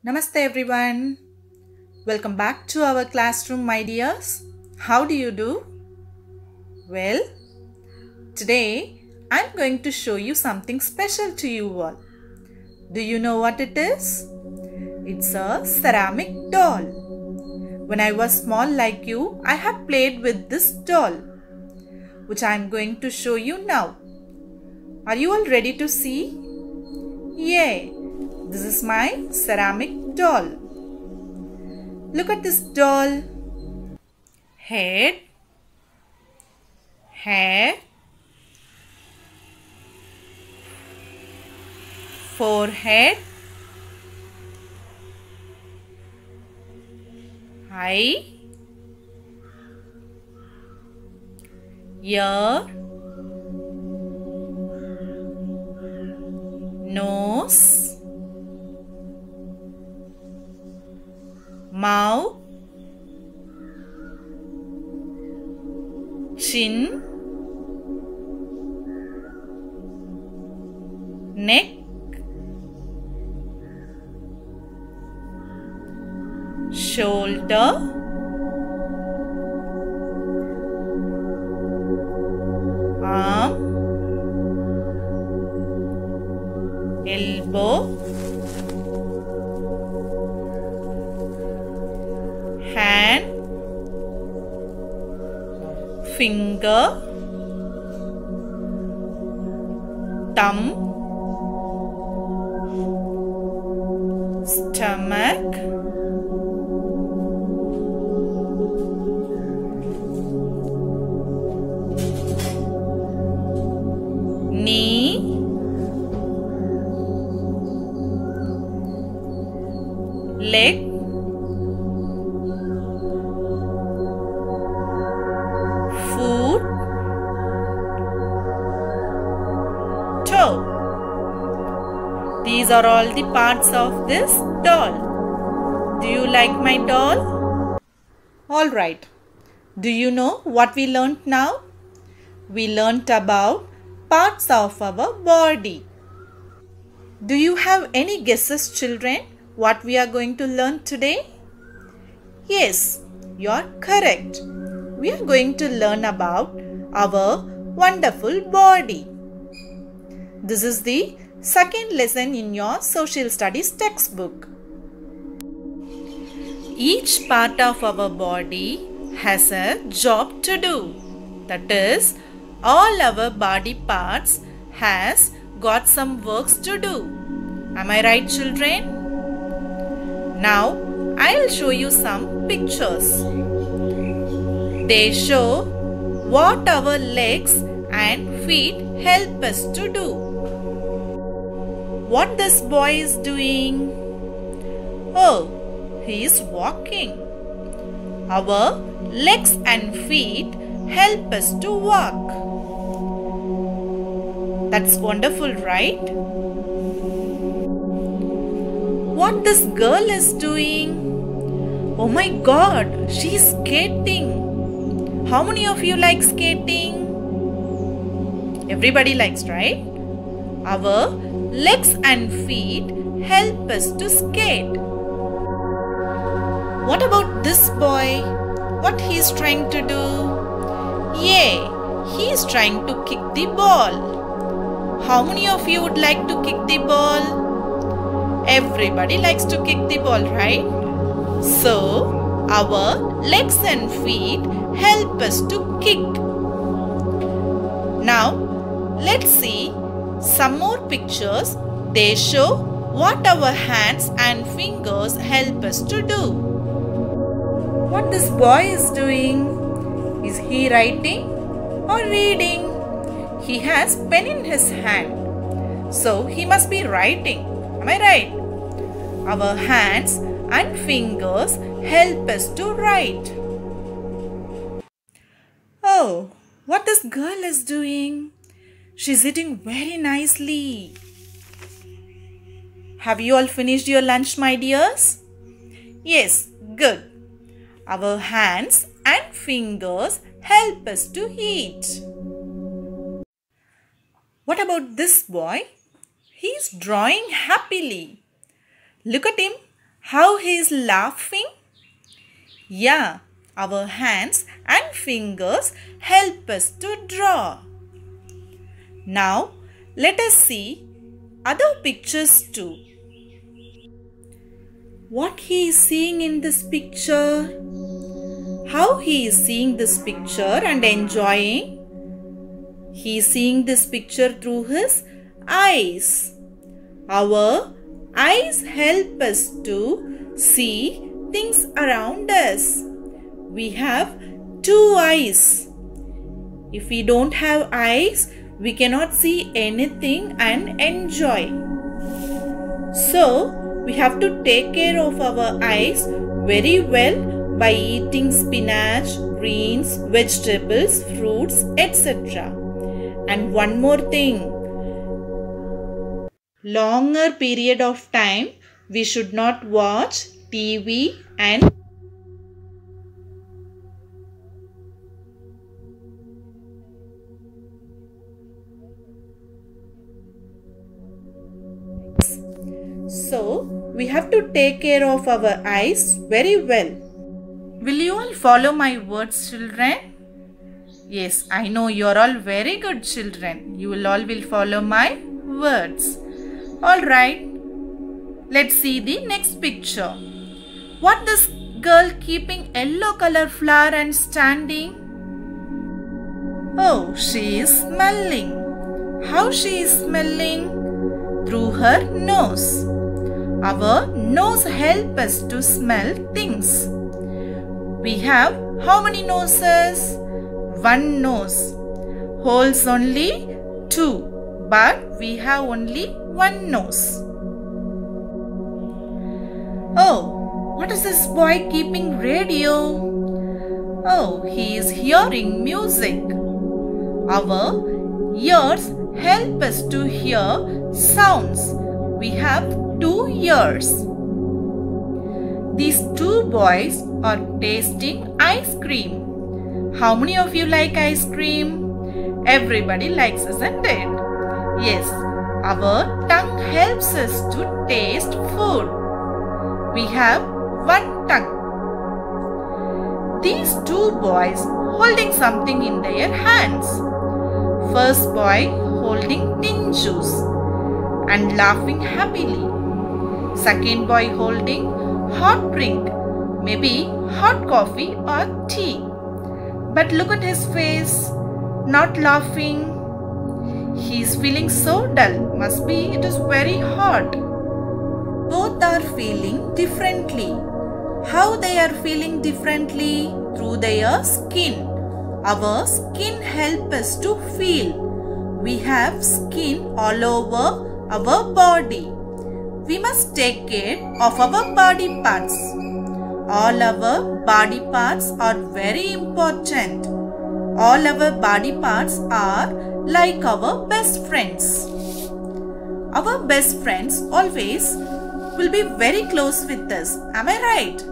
Namaste everyone. Welcome back to our classroom, my dears. How do you do? Well, today I'm going to show you something special to you all. Do you know what it is? It's a ceramic doll. When I was small like you, I have played with this doll, which I'm going to show you now. Are you all ready to see? Yay! This is my ceramic doll. Look at this doll. Head, hair, forehead, eye, ear, nose, mouth, chin, neck, shoulder, arm, elbow, hand, finger, thumb, stomach, knee, leg, foot, toe. These are all the parts of this doll. Do you like my doll? Alright. Do you know what we learnt now? We learnt about parts of our body. Do you have any guesses, children, what we are going to learn today? Yes, you are correct. We are going to learn about our wonderful body. This is the second lesson in your social studies textbook. Each part of our body has a job to do. That is, all our body parts has got some works to do. Am I right, children? Now, I'll show you some pictures. They show what our legs and feet help us to do. What this boy is doing? Oh, he is walking. Our legs and feet help us to walk. That's wonderful, right? What this girl is doing? Oh my God, she's skating. How many of you like skating? Everybody likes, right? Our legs and feet help us to skate. What about this boy? What he's trying to do? Yay! He's trying to kick the ball. How many of you would like to kick the ball? Everybody likes to kick the ball, right? So, our legs and feet help us to kick. Now, let's see some more pictures. They show what our hands and fingers help us to do. What this boy is doing? Is he writing or reading? He has pen in his hand, so he must be writing. Am I right? Our hands and fingers help us to write. Oh, what this girl is doing? She's eating very nicely. Have you all finished your lunch, my dears? Yes, good. Our hands and fingers help us to eat. What about this boy? He's drawing happily. Look at him, How he is laughing? Yeah, our hands and fingers help us to draw. Now, let us see other pictures too. What he is seeing in this picture? How he is seeing this picture and enjoying? He is seeing this picture through his eyes. Our eyes help us to see things around us. We have two eyes. If we don't have eyes, we cannot see anything and enjoy. So, we have to take care of our eyes very well by eating spinach, greens, vegetables, fruits, etc. And one more thing, longer period of time we should not watch TV and so we have to take care of our eyes very well. Will you all follow my words, children? Yes, I know you are all very good children. You will follow my words. Alright, let's see the next picture. What this girl keeping yellow color flower and standing? Oh, she is smelling. How she is smelling? Through her nose. Our nose helps us to smell things. We have how many noses? One nose. Holes only two, but we have only one nose. Oh, what is this boy keeping radio? Oh, he is hearing music. Our ears help us to hear sounds. We have two ears. These two boys are tasting ice cream. How many of you like ice cream? Everybody likes, isn't it? Yes, our tongue helps us to taste food. We have one tongue. These two boys holding something in their hands. First boy holding tin juice and laughing happily. Second boy holding hot drink, maybe hot coffee or tea. But look at his face, not laughing. He is feeling so dull. Must be it is very hot. Both are feeling differently. How they are feeling differently? Through their skin. Our skin helps us to feel. We have skin all over our body. We must take care of our body parts. All our body parts are very important. All our body parts are like our best friends. Our best friends always will be very close with us. Am I right?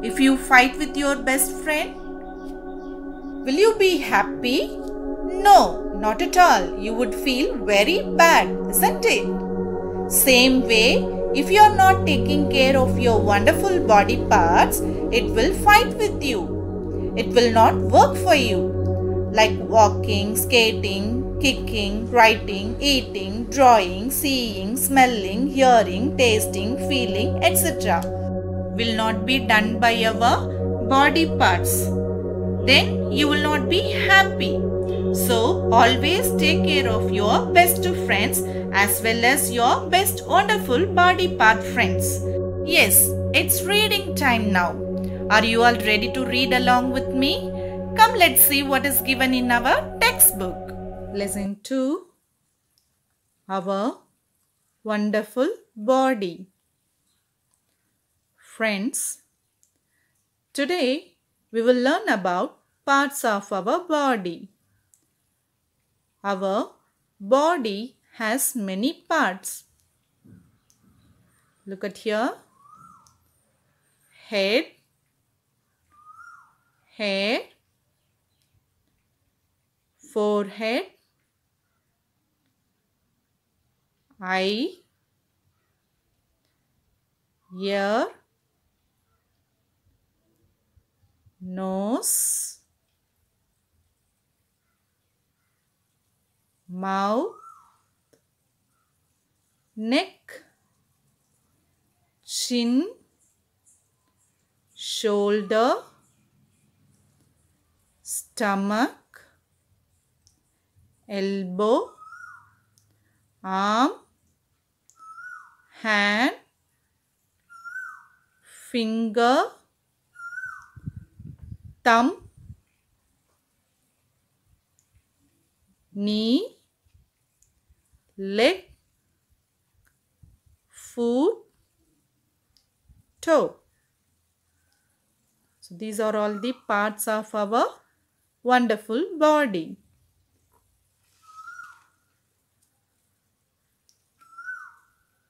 If you fight with your best friend, will you be happy? No, not at all. You would feel very bad, isn't it? Same way, if you are not taking care of your wonderful body parts, it will fight with you. It will not work for you. Like walking, skating, kicking, writing, eating, drawing, seeing, smelling, hearing, tasting, feeling, etc. will not be done by our body parts. Then you will not be happy. So always take care of your best friends as well as your best wonderful body part friends. Yes, it's reading time now. Are you all ready to read along with me? Come, let's see what is given in our textbook. Lesson 2. Our wonderful body. Friends, today we will learn about parts of our body. Our body has many parts. Look at here. Head, hair, forehead, eye, ear, nose, mouth, neck, chin, shoulder, stomach, elbow, arm, hand, finger, thumb, knee, leg, foot, toe. So these are all the parts of our wonderful body.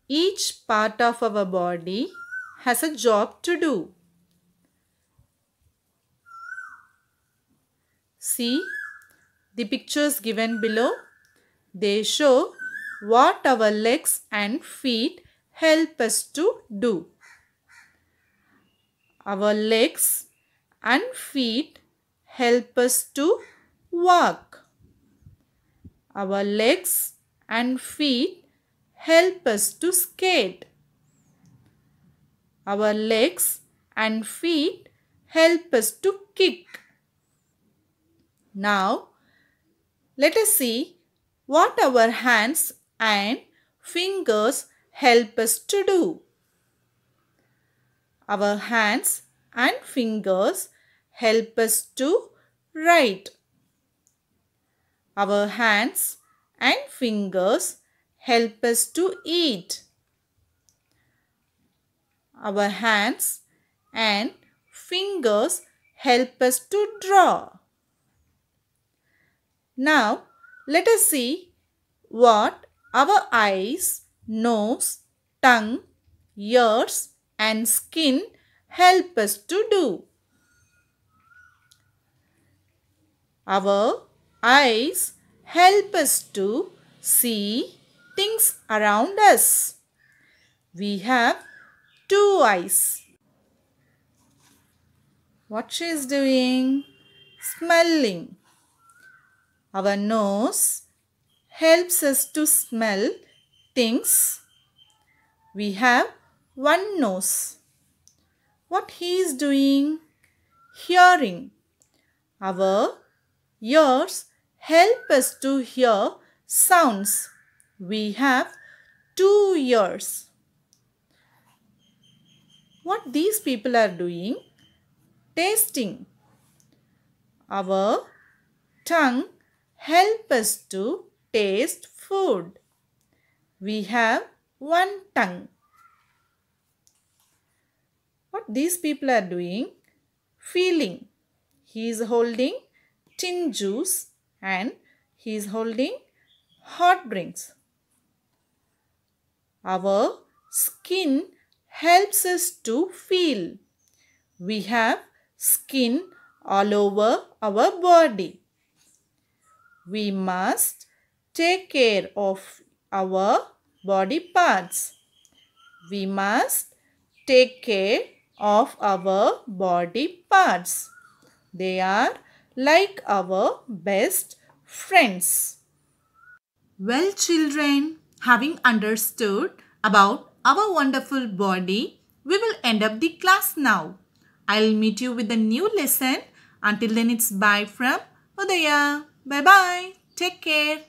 Each part of our body has a job to do. See the pictures given below. They show what our legs and feet help us to do. Our legs and feet help us to walk. Our legs and feet help us to skate. Our legs and feet help us to kick. Now, let us see what our hands and fingers help us to do. Our hands and fingers help us to write. Our hands and fingers help us to eat. Our hands and fingers help us to draw. Now, let us see what our eyes, nose, tongue, ears and skin help us to do. Our eyes help us to see things around us. We have two eyes. What she is doing? Smelling. Our nose helps us to smell things. We have one nose. What he is doing? Hearing. Our ears help us to hear sounds. We have two ears. What these people are doing? Tasting. Our tongue help us to taste food. We have one tongue. What these people are doing? Feeling. He is holding tin juice and he is holding hot drinks. Our skin helps us to feel. We have skin all over our body. We must take care of our body parts. We must take care of our body parts. They are like our best friends. Well, children, having understood about our wonderful body, we will end up the class now. I'll meet you with a new lesson. Until then, it's bye from Udaya. Bye-bye. Take care.